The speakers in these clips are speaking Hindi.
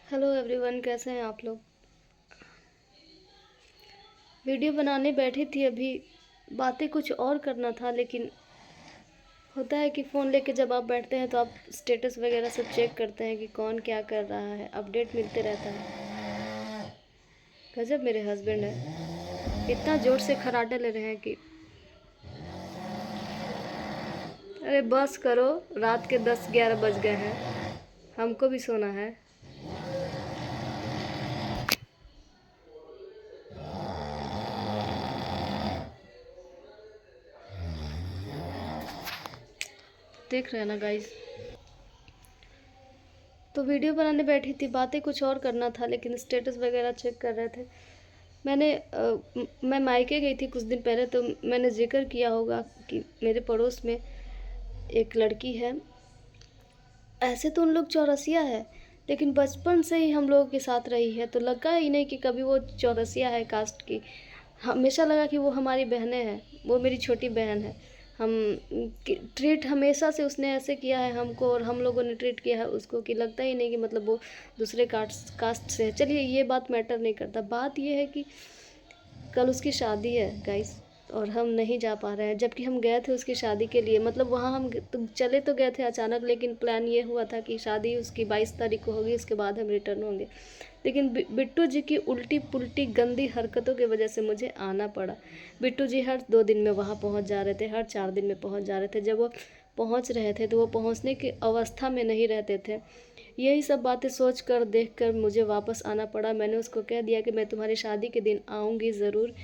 हेलो एवरीवन, कैसे हैं आप लोग। वीडियो बनाने बैठी थी अभी। बातें कुछ और करना था, लेकिन होता है कि फ़ोन लेके जब आप बैठते हैं तो आप स्टेटस वगैरह सब चेक करते हैं कि कौन क्या कर रहा है, अपडेट मिलते रहता है। गजब मेरे हस्बैंड है, इतना ज़ोर से खर्राटे ले रहे हैं कि अरे बस करो। रात के 10-11 बज गए हैं, हमको भी सोना है। देख रहे हैं ना गाइस। तो वीडियो बनाने बैठी थी, बातें कुछ और करना था, लेकिन स्टेटस वगैरह चेक कर रहे थे। मैं मायके गई थी कुछ दिन पहले, तो मैंने जिक्र किया होगा कि मेरे पड़ोस में एक लड़की है। ऐसे तो उन लोग चौरसिया है, लेकिन बचपन से ही हम लोगों के साथ रही है, तो लगा ही नहीं कि कभी वो चौरसिया है कास्ट की। हमेशा लगा कि वो हमारी बहनें हैं, वो मेरी छोटी बहन है। हम ट्रीट हमेशा से उसने ऐसे किया है हमको, और हम लोगों ने ट्रीट किया है उसको, कि लगता ही नहीं कि मतलब वो दूसरे कास्ट से है। चलिए ये बात मैटर नहीं करता, बात ये है कि कल उसकी शादी है गाइस, और हम नहीं जा पा रहे हैं, जबकि हम गए थे उसकी शादी के लिए। मतलब वहाँ हम तो चले तो गए थे अचानक, लेकिन प्लान ये हुआ था कि शादी उसकी 22 तारीख को होगी, उसके बाद हम रिटर्न होंगे। लेकिन बिट्टू जी की उल्टी पुल्टी गंदी हरकतों की वजह से मुझे आना पड़ा। बिट्टू जी हर 2 दिन में वहाँ पहुँच जा रहे थे, हर 4 दिन में पहुँच जा रहे थे। जब वो पहुँच रहे थे तो वो पहुँचने की अवस्था में नहीं रहते थे। यही सब बातें सोच कर देख कर मुझे वापस आना पड़ा। मैंने उसको कह दिया कि मैं तुम्हारी शादी के दिन आऊँगी ज़रूर।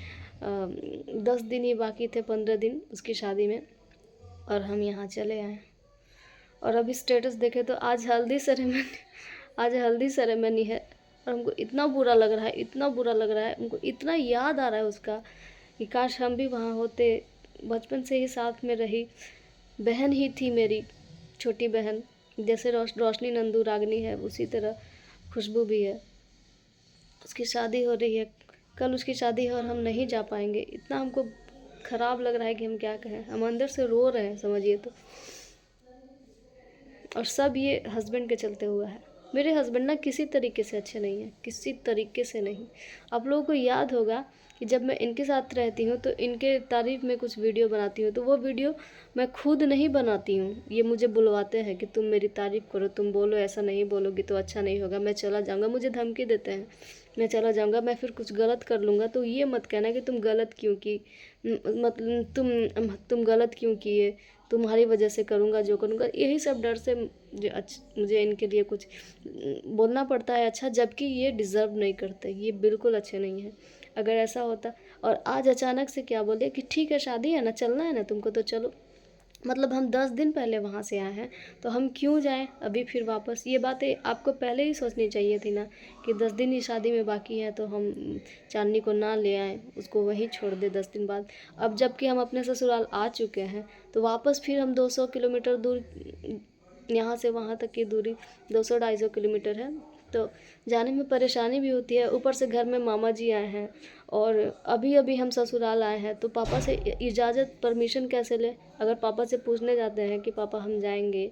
10 दिन ही बाकी थे, 15 दिन उसकी शादी में, और हम यहाँ चले आए। और अभी स्टेटस देखे तो आज हल्दी सेरेमनी है, और हमको इतना बुरा लग रहा है, इतना बुरा लग रहा है। हमको इतना याद आ रहा है उसका कि काश हम भी वहाँ होते। बचपन से ही साथ में रही, बहन ही थी मेरी, छोटी बहन। जैसे रोशनी नंदू रागनी है, उसी तरह खुशबू भी है। उसकी शादी हो रही है, कल उसकी शादी है, और हम नहीं जा पाएंगे। इतना हमको ख़राब लग रहा है कि हम क्या कहें। हम अंदर से रो रहे हैं, समझिए तो। और सब ये हस्बैंड के चलते हुआ है। मेरे हस्बैंड ना किसी तरीके से अच्छे नहीं हैं, किसी तरीके से नहीं। आप लोगों को याद होगा कि जब मैं इनके साथ रहती हूँ तो इनके तारीफ़ में कुछ वीडियो बनाती हूँ, तो वो वीडियो मैं खुद नहीं बनाती हूँ। ये मुझे बुलवाते हैं कि तुम मेरी तारीफ़ करो, तुम बोलो, ऐसा नहीं बोलोगी तो अच्छा नहीं होगा, मैं चला जाऊँगा। मुझे धमकी देते हैं, मैं चला जाऊँगा, मैं फिर कुछ गलत कर लूँगा तो ये मत कहना कि तुम गलत क्यों की, मतलब तुम गलत क्यों किए, तुम्हारी वजह से करूँगा जो करूँगा। यही सब डर से मुझे इनके लिए कुछ बोलना पड़ता है अच्छा, जबकि ये डिज़र्व नहीं करते, ये बिल्कुल अच्छे नहीं हैं। अगर ऐसा होता, और आज अचानक से क्या बोले कि ठीक है शादी है ना, चलना है ना तुमको तो चलो। मतलब हम 10 दिन पहले वहाँ से आए हैं, तो हम क्यों जाएं अभी फिर वापस। ये बातें आपको पहले ही सोचनी चाहिए थी ना, कि 10 दिन ही शादी में बाकी है, तो हम चांदनी को ना ले आएँ, उसको वहीं छोड़ दें 10 दिन बाद। अब जबकि हम अपने ससुराल आ चुके हैं, तो वापस फिर हम 200 किलोमीटर दूर, यहाँ से वहाँ तक की दूरी 200-250 किलोमीटर है, तो जाने में परेशानी भी होती है। ऊपर से घर में मामा जी आए हैं, और अभी अभी हम ससुराल आए हैं, तो पापा से इजाज़त परमिशन कैसे लें। अगर पापा से पूछने जाते हैं कि पापा हम जाएंगे,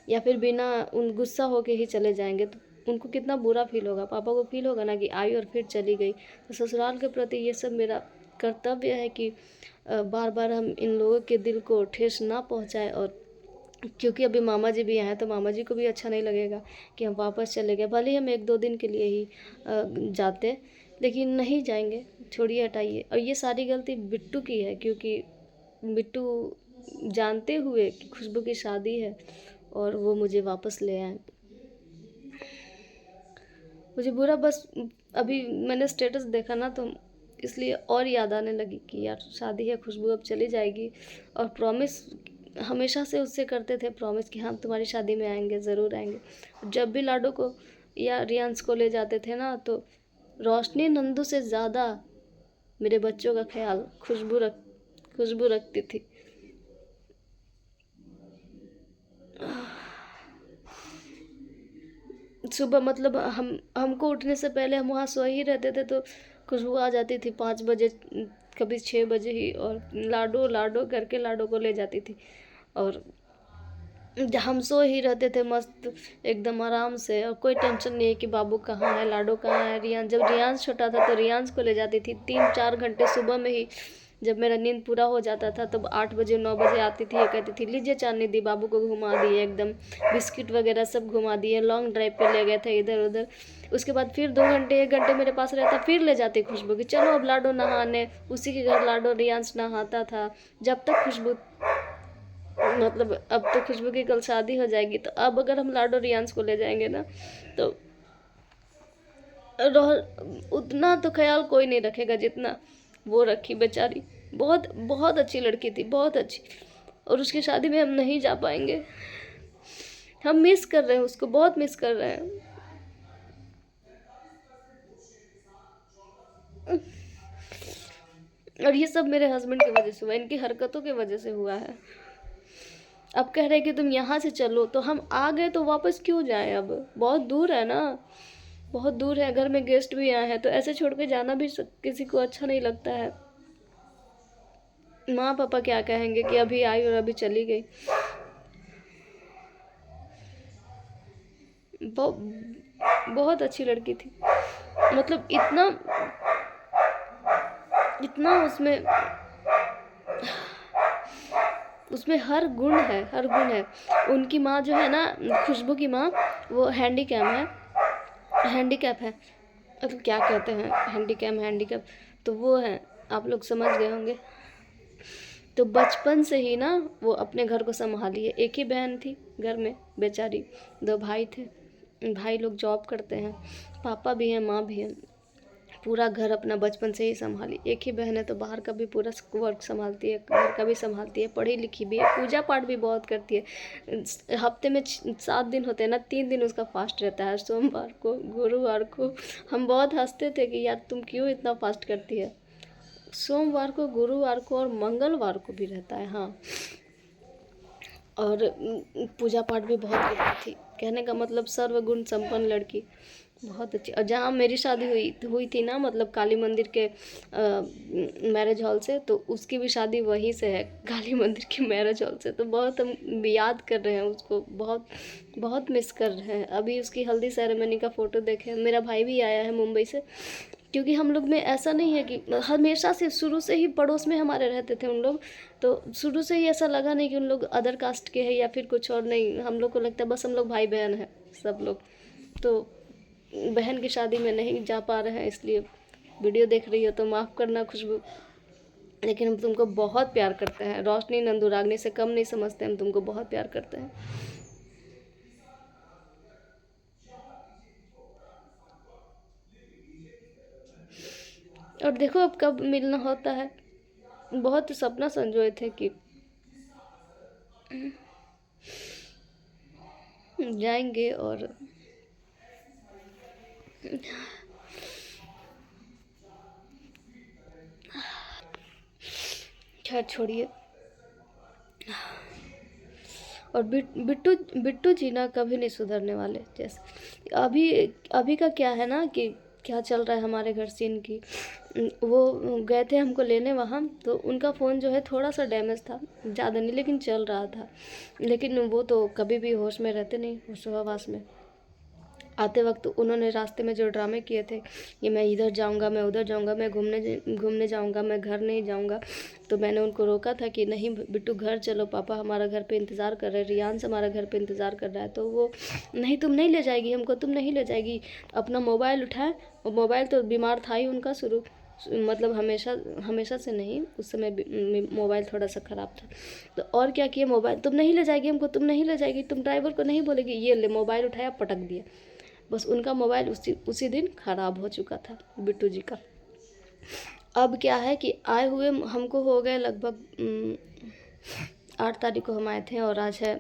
या फिर बिना उन गुस्सा होके ही चले जाएंगे, तो उनको कितना बुरा फील होगा। पापा को फील होगा ना कि आई और फिर चली गई। तो ससुराल के प्रति ये सब मेरा कर्तव्य है कि बार बार हम इन लोगों के दिल को ठेस ना पहुँचाएँ। और क्योंकि अभी मामा जी भी आए हैं, तो मामा जी को भी अच्छा नहीं लगेगा कि हम वापस चले गए। भले ही हम 1-2 दिन के लिए ही जाते, लेकिन नहीं जाएंगे, छोड़िए हटाइए। और ये सारी गलती बिट्टू की है, क्योंकि बिट्टू जानते हुए कि खुशबू की शादी है और वो मुझे वापस ले आए। मुझे बुरा बस, अभी मैंने स्टेटस देखा ना, तो इसलिए और याद आने लगी कि यार शादी है, खुशबू अब चली जाएगी। और प्रॉमिस हमेशा से उससे करते थे, प्रॉमिस कि हम तुम्हारी शादी में आएंगे, ज़रूर आएंगे। जब भी लाडो को या रियांश को ले जाते थे ना, तो रोशनी नंदू से ज़्यादा मेरे बच्चों का ख्याल खुशबू रखती थी। सुबह मतलब हमको उठने से पहले हम वहाँ सो ही रहते थे, तो खुशबू आ जाती थी 5 बजे, कभी 6 बजे ही, और लाडो लाडो करके लाडो को ले जाती थी। और हम सो ही रहते थे मस्त एकदम आराम से, और कोई टेंशन नहीं है कि बाबू कहाँ है, लाडो कहाँ है। रियान, जब रियांश छोटा था तो रियांश को ले जाती थी 3-4 घंटे सुबह में ही। जब मेरा नींद पूरा हो जाता था तब 8 बजे 9 बजे आती थी, ये कहती थी लीजिए चांदनी दी, बाबू को घुमा दिए एकदम, बिस्किट वगैरह सब घुमा दिए, लॉन्ग ड्राइव पे ले गए थे इधर उधर। उसके बाद फिर 2 घंटे 1 घंटे मेरे पास रहता, फिर ले जाती खुशबू की चलो अब लाडो नहाने। उसी के घर लाडो रियांश नहाता था जब तक खुशबू, मतलब अब तो खुशबू की कल शादी हो जाएगी, तो अब अगर हम लाडो रियांश को ले जाएंगे ना तो उतना तो ख्याल कोई नहीं रखेगा जितना वो रखी बेचारी। बहुत बहुत अच्छी लड़की थी, बहुत अच्छी। और उसकी शादी में हम नहीं जा पाएंगे। हम मिस कर रहे हैं उसको, बहुत मिस कर रहे हैं। और ये सब मेरे हस्बैंड की वजह से हुआ, इनकी हरकतों की वजह से हुआ है। अब कह रहे हैं कि तुम यहाँ से चलो, तो हम आ गए तो वापस क्यों जाएं? अब बहुत दूर है ना, बहुत दूर है, घर में गेस्ट भी आए हैं, तो ऐसे छोड़ के जाना भी किसी को अच्छा नहीं लगता है। माँ पापा क्या कहेंगे कि अभी आई और अभी चली गई। बहुत अच्छी लड़की थी, मतलब इतना इतना उसमें उसमें हर गुण है, हर गुण है। उनकी माँ जो है ना, खुशबू की माँ, वो हैंडीकैप है, हैंडीकैप है, मतलब क्या कहते हैं, हैंडीकैप तो वो है, आप लोग समझ गए होंगे। तो बचपन से ही ना वो अपने घर को संभाली है। एक ही बहन थी घर में बेचारी, 2 भाई थे, भाई लोग जॉब करते हैं, पापा भी हैं माँ भी है। पूरा घर अपना बचपन से ही संभाली। एक ही बहन है तो बाहर का भी पूरा वर्क संभालती है, घर का भी संभालती है, पढ़ी लिखी भी है, पूजा पाठ भी बहुत करती है। हफ्ते में 7 दिन होते हैं ना, 3 दिन उसका फास्ट रहता है, सोमवार को, गुरुवार को। हम बहुत हंसते थे कि यार तुम क्यों इतना फास्ट करती है। सोमवार को, गुरुवार को और मंगलवार को भी रहता है, हाँ। और पूजा पाठ भी बहुत करती थी। कहने का मतलब सर्वगुण संपन्न लड़की, बहुत अच्छी। और जहाँ मेरी शादी हुई थी ना, मतलब काली मंदिर के मैरिज हॉल से, तो उसकी भी शादी वहीं से है, काली मंदिर के मैरिज हॉल से। तो बहुत हम याद कर रहे हैं उसको, बहुत बहुत मिस कर रहे हैं। अभी उसकी हल्दी सेरेमनी का फ़ोटो देखे, मेरा भाई भी आया है मुंबई से, क्योंकि हम लोग में ऐसा नहीं है कि हमेशा से, शुरू से ही पड़ोस में हमारे रहते थे उन लोग, तो शुरू से ही ऐसा लगा नहीं कि उन लोग अदर कास्ट के हैं या फिर कुछ और, नहीं, हम लोग को लगता है बस हम लोग भाई बहन हैं सब लोग। तो बहन की शादी में नहीं जा पा रहे हैं, इसलिए वीडियो देख रही हो तो माफ़ करना खुशबू, लेकिन हम तुमको बहुत प्यार करते हैं। रोशनी नंदुरागनी से कम नहीं समझते, हम तुमको बहुत प्यार करते हैं। और देखो अब कब मिलना होता है। बहुत सपना संजोए थे कि जाएंगे, और खैर छोड़िए। और बिट्टू बिट्टू जी ना कभी नहीं सुधरने वाले। जैसे अभी अभी का क्या है ना, कि क्या चल रहा है हमारे घर सीन की, वो गए थे हमको लेने वहाँ, तो उनका फ़ोन जो है थोड़ा सा डैमेज था, ज़्यादा नहीं लेकिन चल रहा था। लेकिन वो तो कभी भी होश में रहते नहीं, होश हवास में। आते वक्त उन्होंने रास्ते में जो ड्रामे किए थे कि मैं इधर जाऊंगा, मैं उधर जाऊंगा, मैं घूमने जाऊंगा, मैं घर नहीं जाऊंगा, तो मैंने उनको रोका था कि नहीं बिट्टू घर चलो, पापा हमारा घर पे इंतज़ार कर रहे हैं, रियान हमारा घर पे इंतज़ार कर रहा है। तो वो नहीं, तुम नहीं ले जाएगी हमको, तुम नहीं ले जाएगी। अपना मोबाइल उठाए, और मोबाइल तो बीमार था ही उनका शुरू, मतलब हमेशा हमेशा से नहीं, उस समय मोबाइल थोड़ा सा ख़राब था। तो और क्या किया, मोबाइल तुम नहीं ले जाएगी हमको, तुम नहीं ले जाएगी, तुम ड्राइवर को नहीं बोलेगी, ये ले मोबाइल उठाया पटक दिया। बस उनका मोबाइल उसी दिन ख़राब हो चुका था बिट्टू जी का। अब क्या है कि आए हुए हमको हो गए लगभग 8 तारीख को हम आए थे, और आज है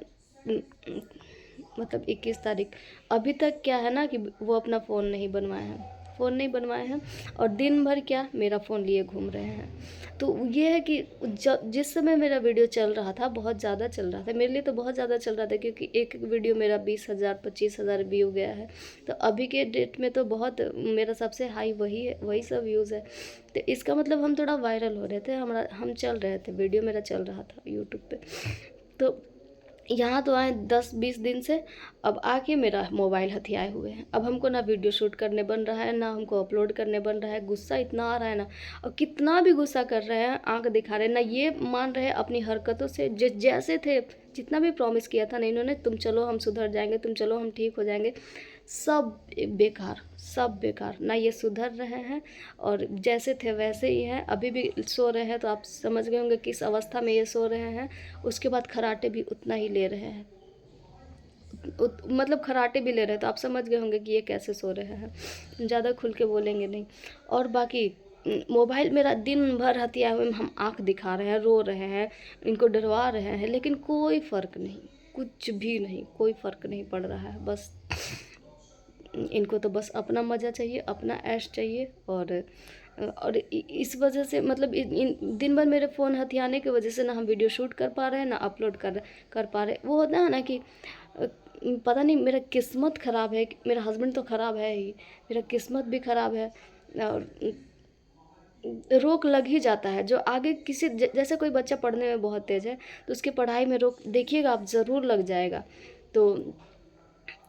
मतलब 21 तारीख। अभी तक क्या है ना कि वो अपना फ़ोन नहीं बनवाए हैं, फ़ोन नहीं बनवाए हैं, और दिन भर क्या मेरा फ़ोन लिए घूम रहे हैं। तो ये है कि जिस समय मेरा वीडियो चल रहा था, बहुत ज़्यादा चल रहा था मेरे लिए, तो बहुत ज़्यादा चल रहा था, क्योंकि एक वीडियो मेरा 20,000 25,000 व्यू गया है। तो अभी के डेट में तो बहुत, मेरा सबसे हाई वही है, वही सब व्यूज़ है। तो इसका मतलब हम थोड़ा वायरल हो रहे थे, हम चल रहे थे, वीडियो मेरा चल रहा था यूट्यूब पे। तो यहाँ तो आए 10-20 दिन से, अब आके मेरा मोबाइल हथियाए हुए हैं। अब हमको ना वीडियो शूट करने बन रहा है, ना हमको अपलोड करने बन रहा है। गुस्सा इतना आ रहा है ना, और कितना भी गुस्सा कर रहे हैं, आँख दिखा रहे हैं ना, ये मान रहे हैं अपनी हरकतों से। जैसे थे, जितना भी प्रॉमिस किया था ना इन्होंने, तुम चलो हम सुधर जाएंगे, तुम चलो हम ठीक हो जाएंगे, सब बेकार, सब बेकार। ना ये सुधर रहे हैं, और जैसे थे वैसे ही हैं। अभी भी सो रहे हैं तो आप समझ गए होंगे किस अवस्था में ये सो रहे हैं। उसके बाद खर्राटे भी उतना ही ले रहे हैं, मतलब खर्राटे भी ले रहे हैं, तो आप समझ गए होंगे कि ये कैसे सो रहे हैं। ज़्यादा खुल के बोलेंगे नहीं। और बाकी मोबाइल मेरा दिन भर हथियाए हुए, हम आँख दिखा रहे हैं, रो रहे हैं, इनको डरवा रहे हैं, लेकिन कोई फ़र्क नहीं, कुछ भी नहीं, कोई फ़र्क नहीं पड़ रहा है। बस इनको तो बस अपना मज़ा चाहिए, अपना ऐश चाहिए। और इस वजह से, मतलब इन दिन भर मेरे फ़ोन हथियाने की वजह से ना हम वीडियो शूट कर पा रहे हैं, ना अपलोड कर पा रहे। वो होता है ना कि पता नहीं मेरा किस्मत ख़राब है, मेरा हस्बैंड तो ख़राब है ही, मेरा किस्मत भी ख़राब है। और रोक लग ही जाता है। जो आगे किसी जैसे कोई बच्चा पढ़ने में बहुत तेज़ है, तो उसकी पढ़ाई में रोक देखिएगा आप, ज़रूर लग जाएगा। तो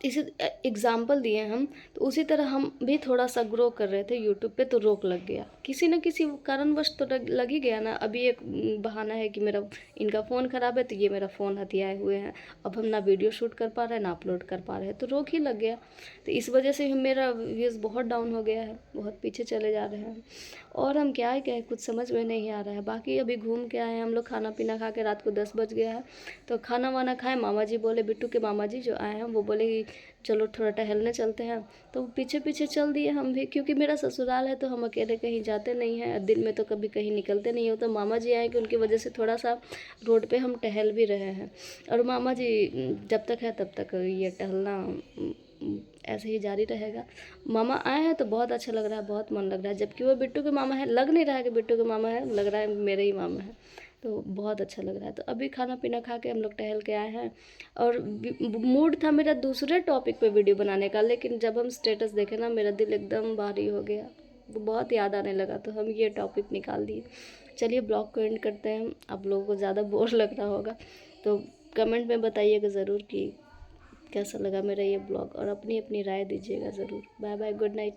इसी एग्ज़ाम्पल दिए हम, तो उसी तरह हम भी थोड़ा सा ग्रो कर रहे थे यूट्यूब पे, तो रोक लग गया, किसी न किसी कारणवश तो लग ही गया ना। अभी एक बहाना है कि मेरा इनका फ़ोन ख़राब है, तो ये मेरा फ़ोन हथियाए हुए हैं। अब हम ना वीडियो शूट कर पा रहे हैं, ना अपलोड कर पा रहे हैं, तो रोक ही लग गया। तो इस वजह से मेरा व्यूज़ बहुत डाउन हो गया है, बहुत पीछे चले जा रहे हैं। और हम क्या ही कहें, कुछ समझ में नहीं आ रहा है। बाकी अभी घूम के आए हैं हम लोग, खाना पीना खा के, रात को 10 बज गया है, तो खाना वाना खाए। मामा जी बोले, बिट्टू के मामा जी जो आए हैं, वो बोले कि चलो थोड़ा टहलने चलते हैं, तो पीछे पीछे चल दिए हम भी। क्योंकि मेरा ससुराल है, तो हम अकेले कहीं जाते नहीं हैं, दिन में तो कभी कहीं निकलते नहीं हो। तो मामा जी आए कि उनकी वजह से थोड़ा सा रोड पे हम टहल भी रहे हैं। और मामा जी जब तक है तब तक ये टहलना ऐसे ही जारी रहेगा। मामा आए हैं तो बहुत अच्छा लग रहा है, बहुत मन लग रहा है। जबकि वो बिट्टू के मामा है, लग नहीं रहा है कि बिट्टू के मामा है, लग रहा है मेरे ही मामा है, तो बहुत अच्छा लग रहा है। तो अभी खाना पीना खा के हम लोग टहल के आए हैं। और मूड था मेरा दूसरे टॉपिक पे वीडियो बनाने का, लेकिन जब हम स्टेटस देखे ना, मेरा दिल एकदम भारी हो गया, तो बहुत याद आने लगा, तो हम ये टॉपिक निकाल दिए। चलिए ब्लॉग को एंड करते हैं। आप लोगों को ज़्यादा बोर लग रहा होगा, तो कमेंट में बताइएगा ज़रूर कि कैसा लगा मेरा ये ब्लॉग, और अपनी अपनी राय दीजिएगा ज़रूर। Bye bye, good night.